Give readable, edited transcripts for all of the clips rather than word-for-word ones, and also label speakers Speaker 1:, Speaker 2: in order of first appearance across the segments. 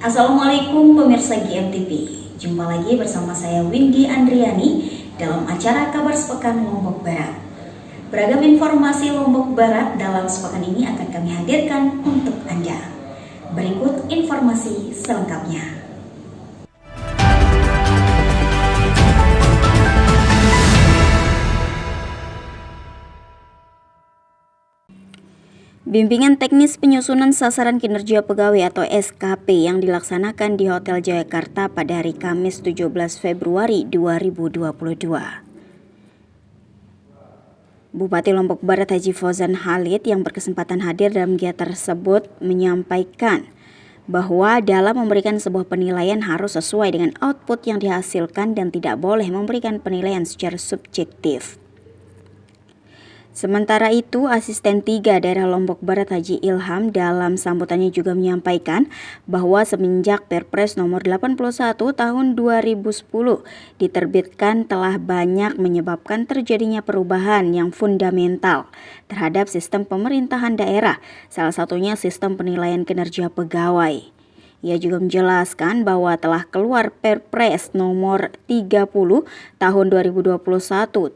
Speaker 1: Assalamualaikum pemirsa GMTV. Jumpa lagi bersama saya Windy Andriani dalam acara Kabar Sepekan Lombok Barat. Beragam informasi Lombok Barat dalam sepekan ini akan kami hadirkan untuk Anda. Berikut informasi selengkapnya. Bimbingan teknis penyusunan sasaran kinerja pegawai atau SKP yang dilaksanakan di Hotel Jayakarta pada hari Kamis 17 Februari 2022. Bupati Lombok Barat Haji Fauzan Khalid yang berkesempatan hadir dalam kegiatan tersebut menyampaikan bahwa dalam memberikan sebuah penilaian harus sesuai dengan output yang dihasilkan dan tidak boleh memberikan penilaian secara subjektif. Sementara itu, Asisten 3 Daerah Lombok Barat Haji Ilham dalam sambutannya juga menyampaikan bahwa semenjak Perpres nomor 81 tahun 2010 diterbitkan telah banyak menyebabkan terjadinya perubahan yang fundamental terhadap sistem pemerintahan daerah, salah satunya sistem penilaian kinerja pegawai. Ia juga menjelaskan bahwa telah keluar Perpres nomor 30 tahun 2021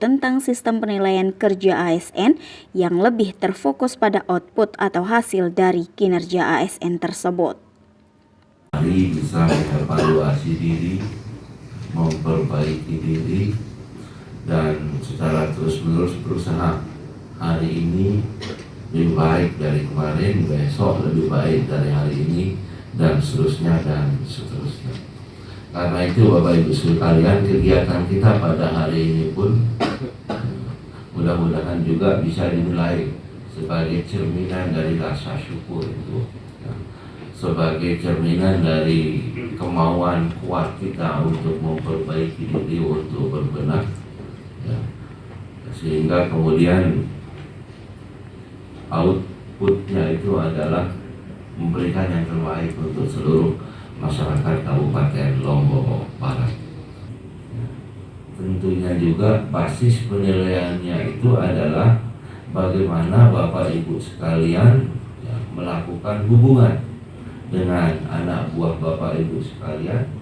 Speaker 1: tentang sistem penilaian kerja ASN yang lebih terfokus pada output atau hasil dari kinerja ASN tersebut.
Speaker 2: Mari bisa mengevaluasi diri, memperbaiki diri, dan secara terus-menerus berusaha hari ini lebih baik dari kemarin, besok lebih baik dari hari ini, dan seterusnya dan seterusnya. Karena itu Bapak Ibu sekalian, kegiatan kita pada hari ini pun mudah-mudahan juga bisa dinilai sebagai cerminan dari rasa syukur itu, ya, sebagai cerminan dari kemauan kuat kita untuk memperbaiki diri, untuk berbenah, ya, sehingga kemudian outputnya itu adalah memberikan yang terbaik untuk seluruh masyarakat Kabupaten Lombok Barat. Tentunya juga basis penilaiannya itu adalah bagaimana Bapak Ibu sekalian, ya, melakukan hubungan dengan anak buah Bapak Ibu sekalian,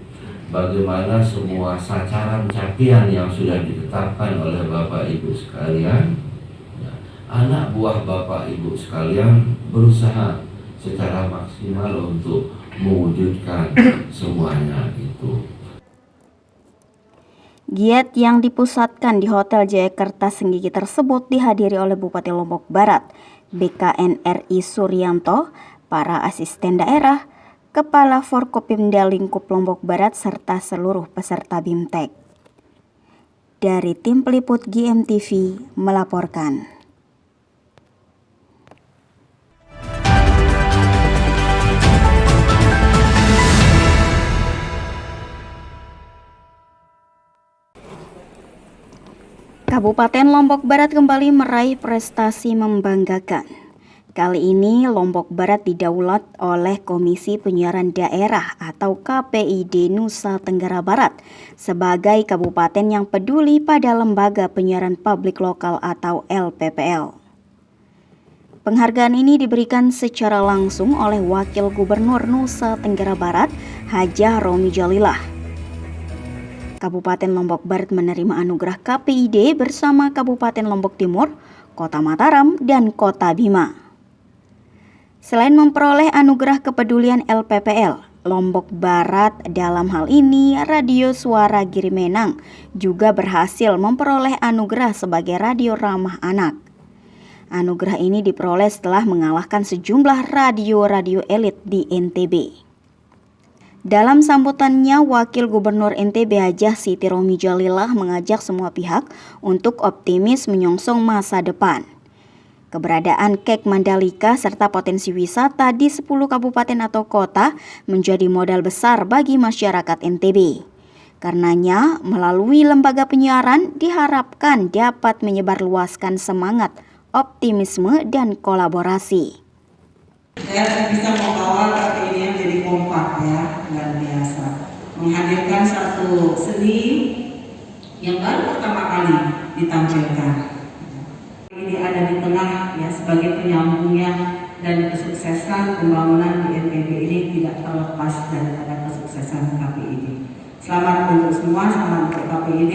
Speaker 2: bagaimana semua sasaran capaian yang sudah ditetapkan oleh Bapak Ibu sekalian, ya, anak buah Bapak Ibu sekalian berusaha secara maksimal untuk mewujudkan semuanya itu.
Speaker 1: Giat yang dipusatkan di Hotel Jayakarta Senggigi tersebut dihadiri oleh Bupati Lombok Barat, BKN RI Suryanto, para asisten daerah, Kepala Forkopimda Lingkup Lombok Barat, serta seluruh peserta BIMTEK. Dari tim peliput GMTV melaporkan. Kabupaten Lombok Barat kembali meraih prestasi membanggakan. Kali ini Lombok Barat didaulat oleh Komisi Penyiaran Daerah atau KPID Nusa Tenggara Barat sebagai kabupaten yang peduli pada lembaga penyiaran publik lokal atau LPPL. Penghargaan ini diberikan secara langsung oleh Wakil Gubernur Nusa Tenggara Barat, Hajah Romi Jalilah. Kabupaten Lombok Barat menerima anugerah KPID bersama Kabupaten Lombok Timur, Kota Mataram, dan Kota Bima. Selain memperoleh anugerah kepedulian LPPL, Lombok Barat dalam hal ini Radio Suara Girimenang juga berhasil memperoleh anugerah sebagai radio ramah anak. Anugerah ini diperoleh setelah mengalahkan sejumlah radio-radio elit di NTB. Dalam sambutannya, Wakil Gubernur NTB Hajah Siti Romi Jalilah mengajak semua pihak untuk optimis menyongsong masa depan. Keberadaan KEK Mandalika serta potensi wisata di 10 kabupaten atau kota menjadi modal besar bagi masyarakat NTB. Karenanya, melalui lembaga penyiaran diharapkan dapat menyebarluaskan semangat, optimisme, dan kolaborasi.
Speaker 3: Saya bisa mengawal KPID menjadi kompak, ya, luar biasa. Menghadirkan satu seni yang baru pertama kali ditampilkan. Ini ada di tengah, ya, sebagai penyambungnya, dan kesuksesan pembangunan di NTB ini tidak terlepas dari Selamat untuk semua, selamat untuk KPID.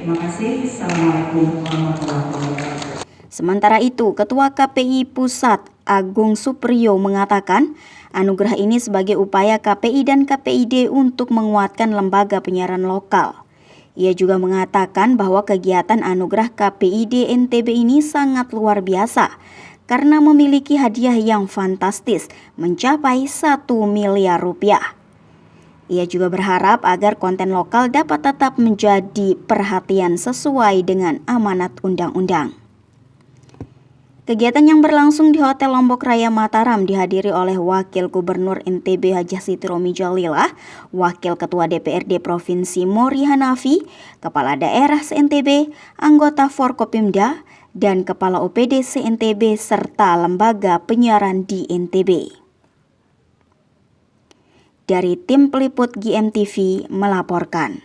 Speaker 3: Terima kasih. Assalamualaikum warahmatullahi wabarakatuh.
Speaker 1: Sementara itu, Ketua KPI Pusat Agung Supriyo mengatakan anugerah ini sebagai upaya KPI dan KPID untuk menguatkan lembaga penyiaran lokal. Ia juga mengatakan bahwa kegiatan anugerah KPID NTB ini sangat luar biasa karena memiliki hadiah yang fantastis mencapai 1 miliar rupiah. Ia juga berharap agar konten lokal dapat tetap menjadi perhatian sesuai dengan amanat undang-undang. Kegiatan yang berlangsung di Hotel Lombok Raya Mataram dihadiri oleh Wakil Gubernur NTB Hajah Siti Romi Jalilah, Wakil Ketua DPRD Provinsi Mori Hanafi, Kepala Daerah se-NTB, anggota Forkopimda, dan Kepala OPD se-NTB serta lembaga penyiaran di NTB. Dari tim peliput GMTV melaporkan.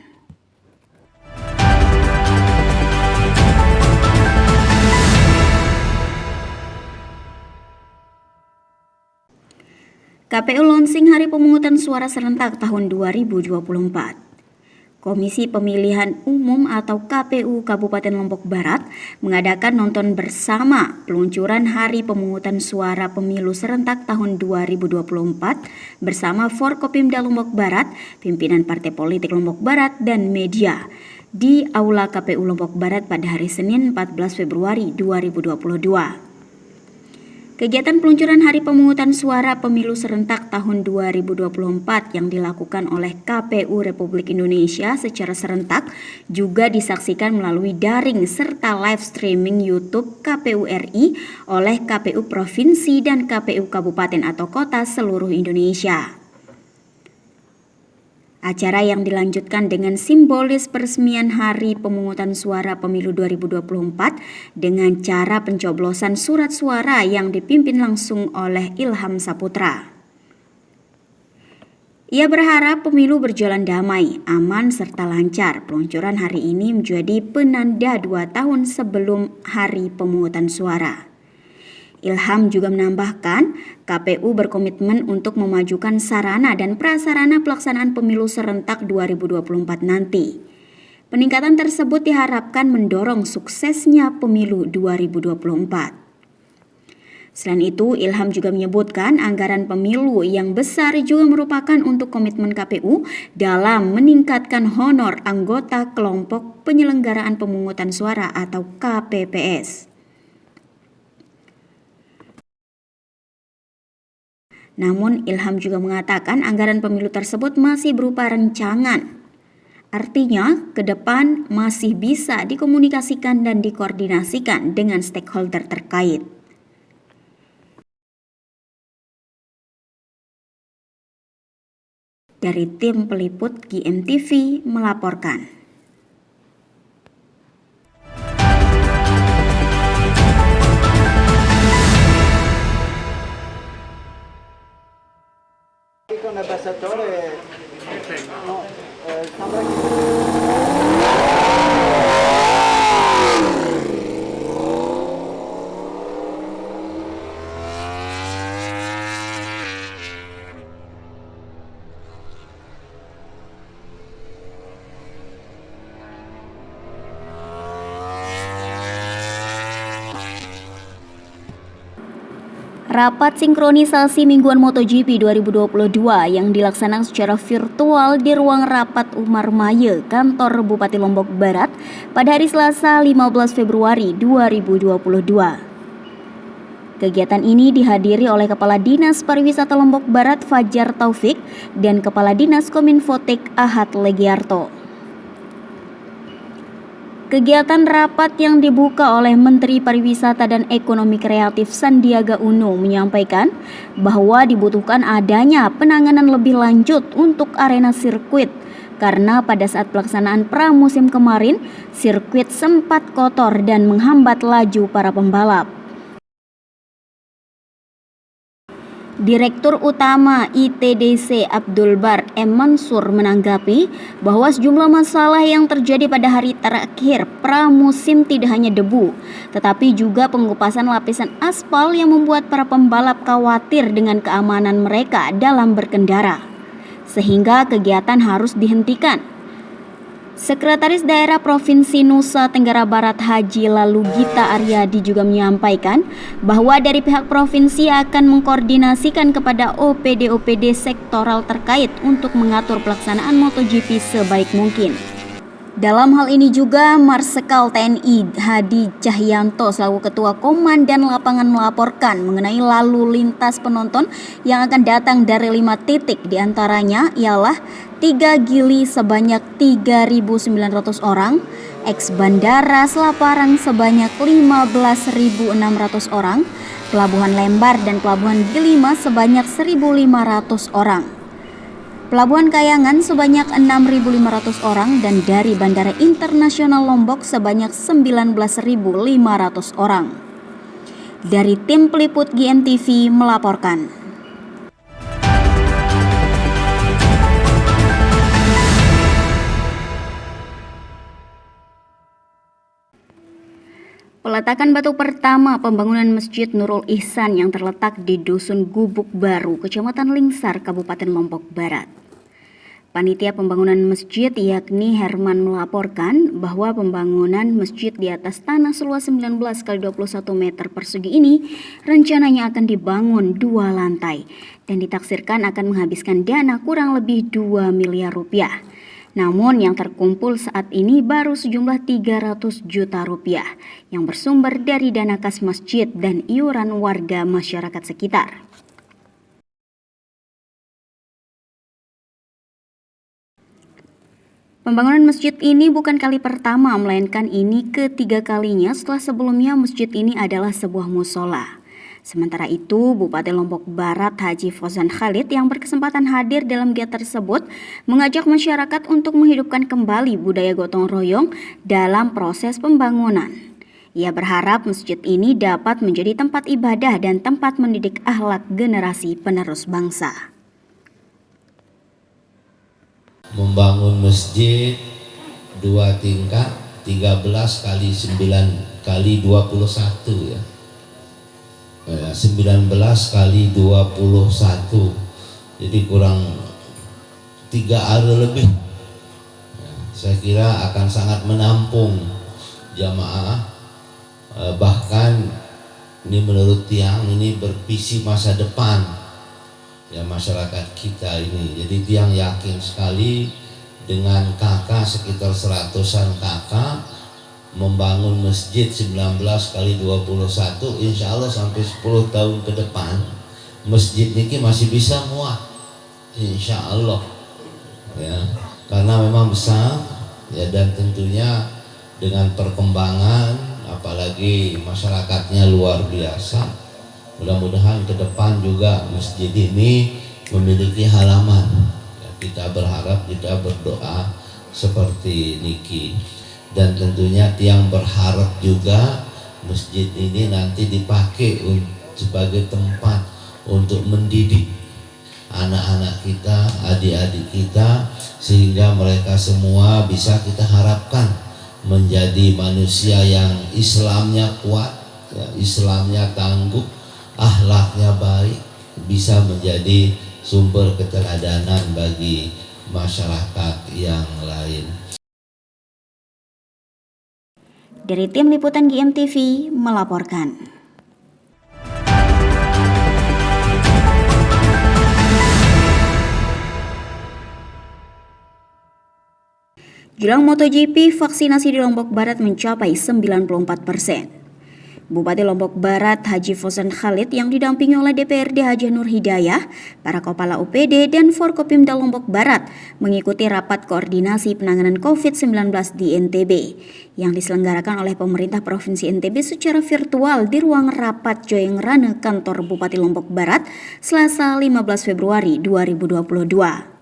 Speaker 1: KPU launching Hari Pemungutan Suara Serentak tahun 2024. Komisi Pemilihan Umum atau KPU Kabupaten Lombok Barat mengadakan nonton bersama peluncuran Hari Pemungutan Suara Pemilu Serentak tahun 2024 bersama Forkopimda Lombok Barat, pimpinan partai politik Lombok Barat, dan media di Aula KPU Lombok Barat pada hari Senin 14 Februari 2022. Kegiatan peluncuran Hari Pemungutan Suara Pemilu Serentak tahun 2024 yang dilakukan oleh KPU Republik Indonesia secara serentak juga disaksikan melalui daring serta live streaming YouTube KPU RI oleh KPU Provinsi dan KPU Kabupaten atau Kota seluruh Indonesia. Acara yang dilanjutkan dengan simbolis peresmian Hari Pemungutan Suara Pemilu 2024 dengan cara pencoblosan surat suara yang dipimpin langsung oleh Ilham Saputra. Ia berharap pemilu berjalan damai, aman, serta lancar. Peluncuran hari ini menjadi penanda 2 tahun sebelum Hari Pemungutan Suara. Ilham juga menambahkan, KPU berkomitmen untuk memajukan sarana dan prasarana pelaksanaan pemilu serentak 2024 nanti. Peningkatan tersebut diharapkan mendorong suksesnya pemilu 2024. Selain itu, Ilham juga menyebutkan anggaran pemilu yang besar juga merupakan untuk komitmen KPU dalam meningkatkan honor anggota kelompok penyelenggaraan pemungutan suara atau KPPS. Namun Ilham juga mengatakan anggaran pemilu tersebut masih berupa rancangan. Artinya, ke depan masih bisa dikomunikasikan dan dikoordinasikan dengan stakeholder terkait. Dari tim peliput GMTV melaporkan.
Speaker 4: Con l'ambasciatore no, sembra che...
Speaker 1: Rapat sinkronisasi mingguan MotoGP 2022 yang dilaksanakan secara virtual di ruang rapat Umar Maye, kantor Bupati Lombok Barat pada hari Selasa 15 Februari 2022. Kegiatan ini dihadiri oleh Kepala Dinas Pariwisata Lombok Barat Fajar Taufik dan Kepala Dinas Kominfotek Ahad Legiarto. Kegiatan rapat yang dibuka oleh Menteri Pariwisata dan Ekonomi Kreatif Sandiaga Uno menyampaikan bahwa dibutuhkan adanya penanganan lebih lanjut untuk arena sirkuit karena pada saat pelaksanaan pramusim kemarin sirkuit sempat kotor dan menghambat laju para pembalap. Direktur Utama ITDC Abdul Bar M. Mansur menanggapi bahwa sejumlah masalah yang terjadi pada hari terakhir pramusim tidak hanya debu, tetapi juga pengupasan lapisan aspal yang membuat para pembalap khawatir dengan keamanan mereka dalam berkendara, sehingga kegiatan harus dihentikan. Sekretaris Daerah Provinsi Nusa Tenggara Barat Haji Lalu Gita Aryadi juga menyampaikan bahwa dari pihak provinsi akan mengkoordinasikan kepada OPD-OPD sektoral terkait untuk mengatur pelaksanaan MotoGP sebaik mungkin. Dalam hal ini juga Marsikal TNI Hadi Cahyanto selaku Ketua Komandan Lapangan melaporkan mengenai lalu lintas penonton yang akan datang dari 5 titik, diantaranya ialah 3 Gili sebanyak 3.900 orang, ex Bandara Selaparang sebanyak 15.600 orang, Pelabuhan Lembar dan Pelabuhan Gilima sebanyak 1.500 orang. Pelabuhan Kayangan sebanyak 6.500 orang dan dari Bandara Internasional Lombok sebanyak 19.500 orang. Dari tim peliput GMTV melaporkan. Peletakan batu pertama pembangunan Masjid Nurul Ihsan yang terletak di Dusun Gubuk Baru, Kecamatan Lingsar, Kabupaten Lombok Barat. Panitia pembangunan masjid yakni Herman melaporkan bahwa pembangunan masjid di atas tanah seluas 19 x 21 meter persegi ini rencananya akan dibangun 2 lantai dan ditaksirkan akan menghabiskan dana kurang lebih 2 miliar rupiah. Namun yang terkumpul saat ini baru sejumlah 300 juta rupiah yang bersumber dari dana kas masjid dan iuran warga masyarakat sekitar. Pembangunan masjid ini bukan kali pertama, melainkan ini ketiga kalinya setelah sebelumnya masjid ini adalah sebuah musola. Sementara itu, Bupati Lombok Barat Haji Fauzan Khalid yang berkesempatan hadir dalam kegiatan tersebut mengajak masyarakat untuk menghidupkan kembali budaya gotong royong dalam proses pembangunan. Ia berharap masjid ini dapat menjadi tempat ibadah dan tempat mendidik akhlak generasi penerus bangsa.
Speaker 2: Membangun masjid 2 tingkat 13 kali 9 kali 21 ya. 19 kali 21, jadi kurang 3 hari lebih. Saya kira akan sangat menampung jamaah, bahkan ini menurut Tiang ini bervisi masa depan ya masyarakat kita ini. Jadi Tiang yakin sekali dengan kakak sekitar 100-an kakak membangun masjid 19 kali 21, insya Allah sampai 10 tahun ke depan masjid ini masih bisa muat, insya Allah ya, karena memang besar ya, dan tentunya dengan perkembangan apalagi masyarakatnya luar biasa. Mudah-mudahan ke depan juga masjid ini memiliki halaman ya, kita berharap, kita berdoa seperti niki. Dan tentunya Tiang berharap juga masjid ini nanti dipakai sebagai tempat untuk mendidik anak-anak kita, adik-adik kita, sehingga mereka semua bisa kita harapkan menjadi manusia yang Islamnya kuat, ya, Islamnya tangguh, akhlaknya baik, bisa menjadi sumber keteladanan bagi masyarakat yang lain.
Speaker 1: Dari tim liputan GMTV melaporkan. Jelang MotoGP, vaksinasi di Lombok Barat mencapai 94%. Bupati Lombok Barat Haji Fauzan Khalid yang didampingi oleh DPRD Haji Nur Hidayah, para kepala UPD dan Forkopimda Lombok Barat mengikuti rapat koordinasi penanganan COVID-19 di NTB yang diselenggarakan oleh pemerintah Provinsi NTB secara virtual di ruang rapat Joyeng Rane kantor Bupati Lombok Barat Selasa 15 Februari 2022.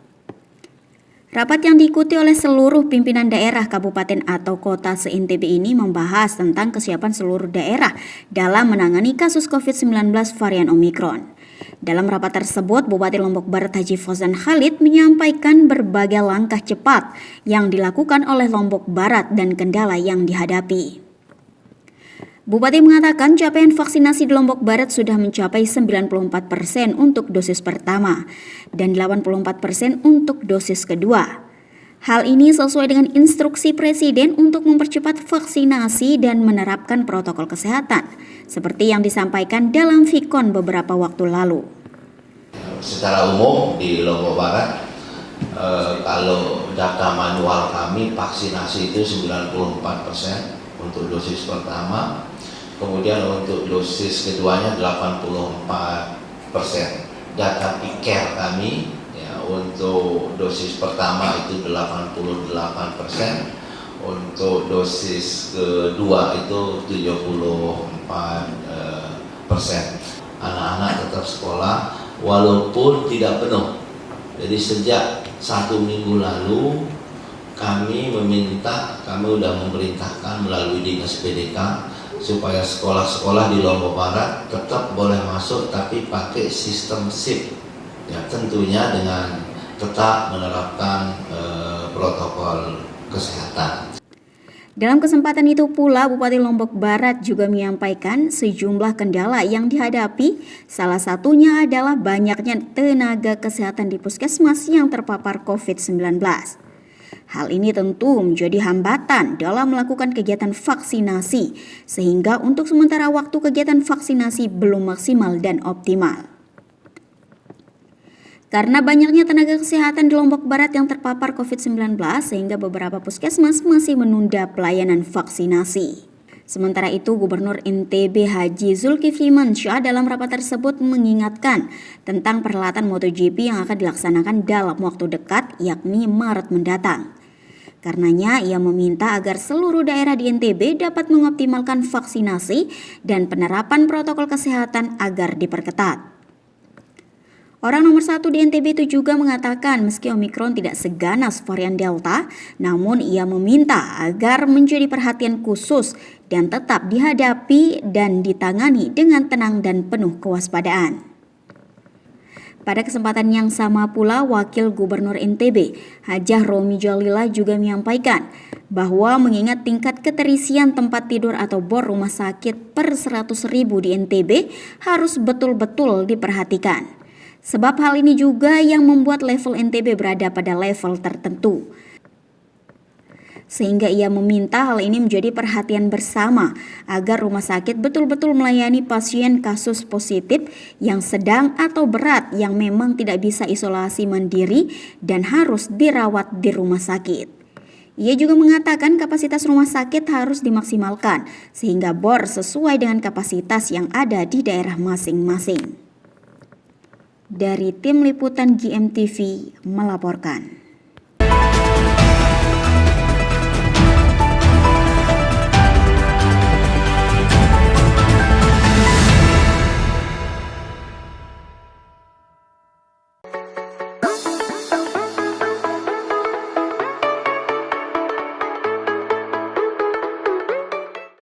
Speaker 1: Rapat yang diikuti oleh seluruh pimpinan daerah kabupaten atau kota se-NTB ini membahas tentang kesiapan seluruh daerah dalam menangani kasus COVID-19 varian Omikron. Dalam rapat tersebut, Bupati Lombok Barat Haji Fauzan Khalid menyampaikan berbagai langkah cepat yang dilakukan oleh Lombok Barat dan kendala yang dihadapi. Bupati mengatakan capaian vaksinasi di Lombok Barat sudah mencapai 94% untuk dosis pertama dan 84% untuk dosis kedua. Hal ini sesuai dengan instruksi Presiden untuk mempercepat vaksinasi dan menerapkan protokol kesehatan, seperti yang disampaikan dalam Vkon beberapa waktu lalu.
Speaker 5: Secara umum di Lombok Barat, kalau data manual kami vaksinasi itu 94% untuk dosis pertama, kemudian untuk dosis keduanya 84%. Data PICARE kami untuk dosis pertama itu 88%, untuk dosis kedua itu 74%. Anak-anak tetap sekolah walaupun tidak penuh. Jadi sejak 1 minggu lalu kami sudah memerintahkan melalui Dinas PDK supaya sekolah-sekolah di Lombok Barat tetap boleh masuk tapi pakai sistem shift. Ya, tentunya dengan tetap menerapkan protokol kesehatan.
Speaker 1: Dalam kesempatan itu pula, Bupati Lombok Barat juga menyampaikan sejumlah kendala yang dihadapi, salah satunya adalah banyaknya tenaga kesehatan di puskesmas yang terpapar COVID-19. Hal ini tentu menjadi hambatan dalam melakukan kegiatan vaksinasi, sehingga untuk sementara waktu kegiatan vaksinasi belum maksimal dan optimal. Karena banyaknya tenaga kesehatan di Lombok Barat yang terpapar COVID-19, sehingga beberapa puskesmas masih menunda pelayanan vaksinasi. Sementara itu, Gubernur NTB Haji Zulkifli Mansyah dalam rapat tersebut mengingatkan tentang perhelatan MotoGP yang akan dilaksanakan dalam waktu dekat, yakni Maret mendatang. Karenanya, ia meminta agar seluruh daerah di NTB dapat mengoptimalkan vaksinasi dan penerapan protokol kesehatan agar diperketat. Orang nomor 1 di NTB itu juga mengatakan meski Omikron tidak seganas varian Delta, namun ia meminta agar menjadi perhatian khusus dan tetap dihadapi dan ditangani dengan tenang dan penuh kewaspadaan. Pada kesempatan yang sama pula, Wakil Gubernur NTB, Hajah Romi Jalila juga menyampaikan bahwa mengingat tingkat keterisian tempat tidur atau bor rumah sakit per 100.000 di NTB harus betul-betul diperhatikan. Sebab hal ini juga yang membuat level NTB berada pada level tertentu. Sehingga ia meminta hal ini menjadi perhatian bersama agar rumah sakit betul-betul melayani pasien kasus positif yang sedang atau berat yang memang tidak bisa isolasi mandiri dan harus dirawat di rumah sakit. Ia juga mengatakan kapasitas rumah sakit harus dimaksimalkan sehingga bor sesuai dengan kapasitas yang ada di daerah masing-masing. Dari tim liputan GMTV melaporkan.